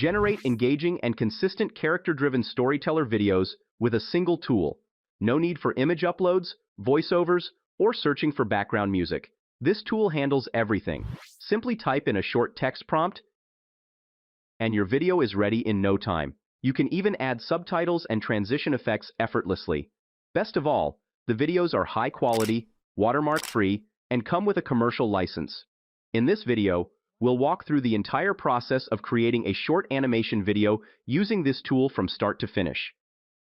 Generate engaging and consistent character-driven storyteller videos with a single tool. No need for image uploads, voiceovers, or searching for background music. This tool handles everything. Simply type in a short text prompt, and your video is ready in no time. You can even add subtitles and transition effects effortlessly. Best of all, the videos are high quality, watermark-free, and come with a commercial license. In this video, we'll walk through the entire process of creating a short animation video using this tool from start to finish.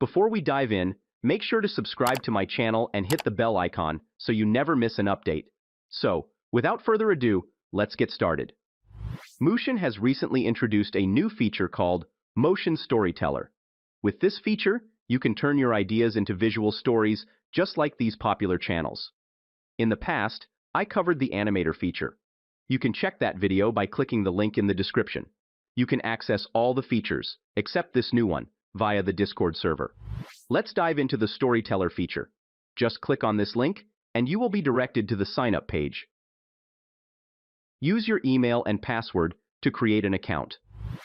Before we dive in, make sure to subscribe to my channel and hit the bell icon so you never miss an update. So, without further ado, let's get started. Mootion has recently introduced a new feature called Mootion Storyteller. With this feature, you can turn your ideas into visual stories just like these popular channels. In the past, I covered the animator feature. You can check that video by clicking the link in the description. You can access all the features, except this new one, via the Discord server. Let's dive into the Storyteller feature. Just click on this link, and you will be directed to the sign-up page. Use your email and password to create an account.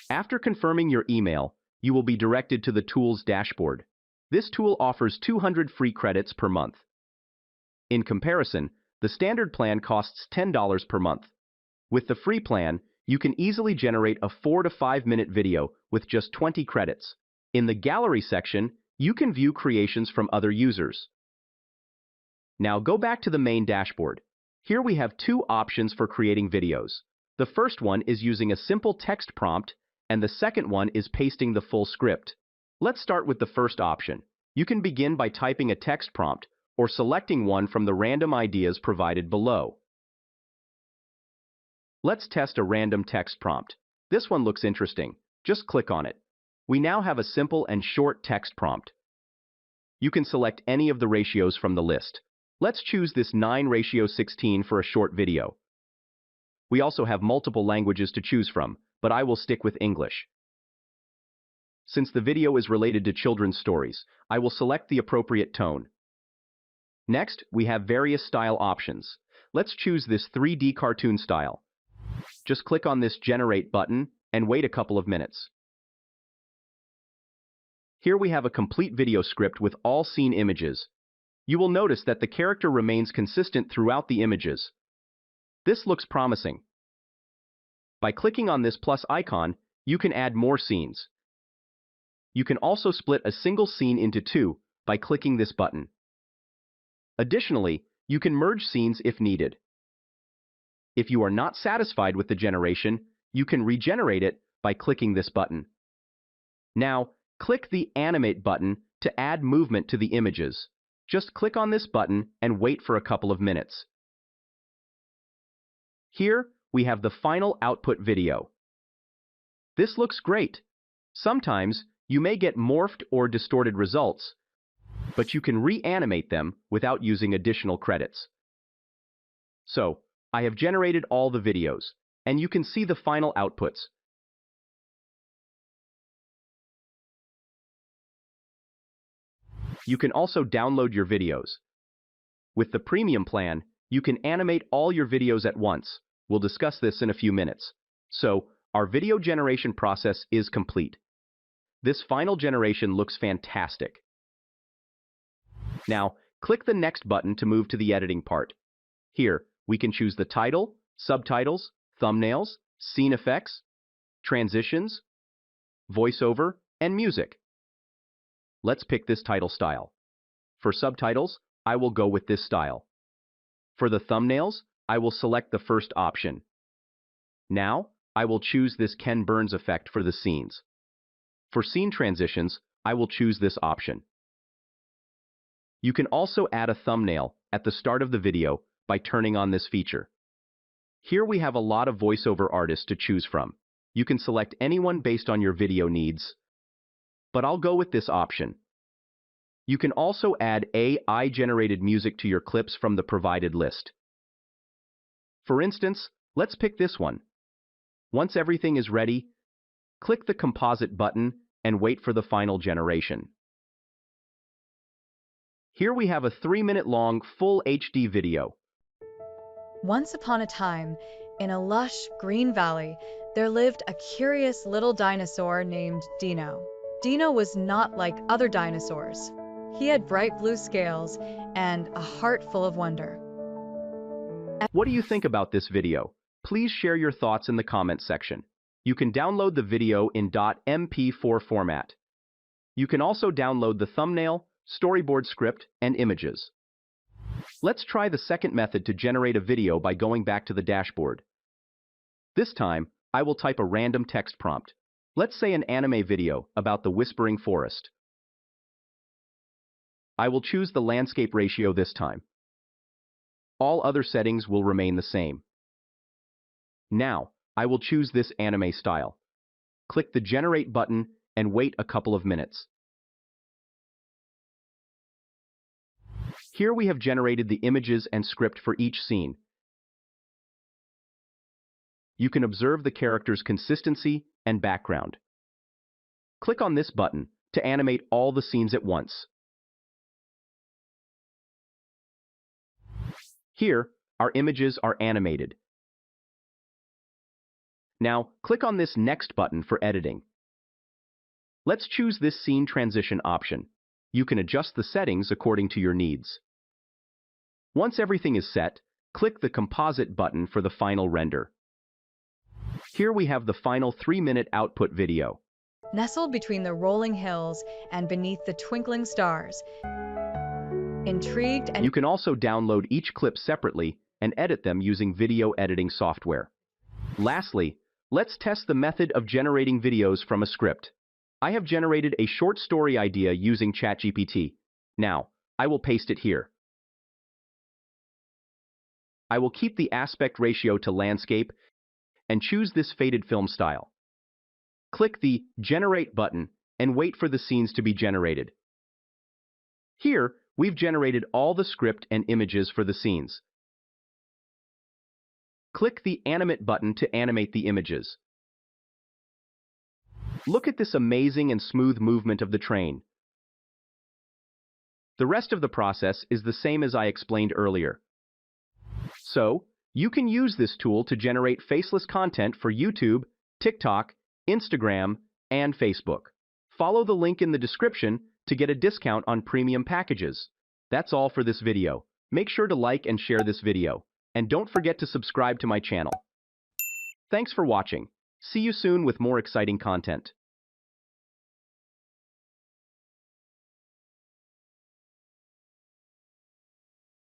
After confirming your email, you will be directed to the tool's dashboard. This tool offers 200 free credits per month. In comparison, the standard plan costs $10 per month. With the free plan, you can easily generate a 4 to 5 minute video with just 20 credits. In the gallery section, you can view creations from other users. Now go back to the main dashboard. Here we have two options for creating videos. The first one is using a simple text prompt, and the second one is pasting the full script. Let's start with the first option. You can begin by typing a text prompt or selecting one from the random ideas provided below. Let's test a random text prompt. This one looks interesting. Just click on it. We now have a simple and short text prompt. You can select any of the ratios from the list. Let's choose this 9:16 for a short video. We also have multiple languages to choose from, but I will stick with English. Since the video is related to children's stories, I will select the appropriate tone. Next, we have various style options. Let's choose this 3D cartoon style. Just click on this Generate button and wait a couple of minutes. Here we have a complete video script with all scene images. You will notice that the character remains consistent throughout the images. This looks promising. By clicking on this plus icon, you can add more scenes. You can also split a single scene into two by clicking this button. Additionally, you can merge scenes if needed. If you are not satisfied with the generation, you can regenerate it by clicking this button. Now, click the Animate button to add movement to the images. Just click on this button and wait for a couple of minutes. Here, we have the final output video. This looks great. Sometimes, you may get morphed or distorted results, but you can reanimate them without using additional credits. So, I have generated all the videos, and you can see the final outputs. You can also download your videos. With the premium plan, you can animate all your videos at once. We'll discuss this in a few minutes. So, our video generation process is complete. This final generation looks fantastic. Now, click the Next button to move to the editing part. Here, we can choose the title, subtitles, thumbnails, scene effects, transitions, voiceover, and music. Let's pick this title style. For subtitles, I will go with this style. For the thumbnails, I will select the first option. Now, I will choose this Ken Burns effect for the scenes. For scene transitions, I will choose this option. You can also add a thumbnail at the start of the video by turning on this feature. Here we have a lot of voiceover artists to choose from. You can select anyone based on your video needs, but I'll go with this option. You can also add AI-generated music to your clips from the provided list. For instance, let's pick this one. Once everything is ready, click the Composite button and wait for the final generation. Here we have a 3-minute long full HD video. Once upon a time, In a lush green valley, there lived a curious little dinosaur named Dino. Dino was not like other dinosaurs. He had bright blue scales and a heart full of wonder. What do you think about this video? Please share your thoughts in the comments section. You can download the video in .mp4 format. You can also download the thumbnail, storyboard script, and images. Let's try the second method to generate a video by going back to the dashboard. This time, I will type a random text prompt. Let's say an anime video about the whispering forest. I will choose the landscape ratio this time. All other settings will remain the same. Now, I will choose this anime style. Click the Generate button and wait a couple of minutes. Here we have generated the images and script for each scene. You can observe the character's consistency and background. Click on this button to animate all the scenes at once. Here, our images are animated. Now, click on this Next button for editing. Let's choose this scene transition option. You can adjust the settings according to your needs. Once everything is set, click the Composite button for the final render. Here we have the final 3-minute output video. Nestled between the rolling hills and beneath the twinkling stars. Intrigued and You can also download each clip separately and edit them using video editing software. Lastly, let's test the method of generating videos from a script. I have generated a short story idea using ChatGPT. Now, I will paste it here. I will keep the aspect ratio to landscape and choose this faded film style. Click the Generate button and wait for the scenes to be generated. Here, we've generated all the script and images for the scenes. Click the Animate button to animate the images. Look at this amazing and smooth movement of the train. The rest of the process is the same as I explained earlier. So, you can use this tool to generate faceless content for YouTube, TikTok, Instagram, and Facebook. Follow the link in the description to get a discount on premium packages. That's all for this video. Make sure to like and share this video. And don't forget to subscribe to my channel. Thanks for watching. See you soon with more exciting content.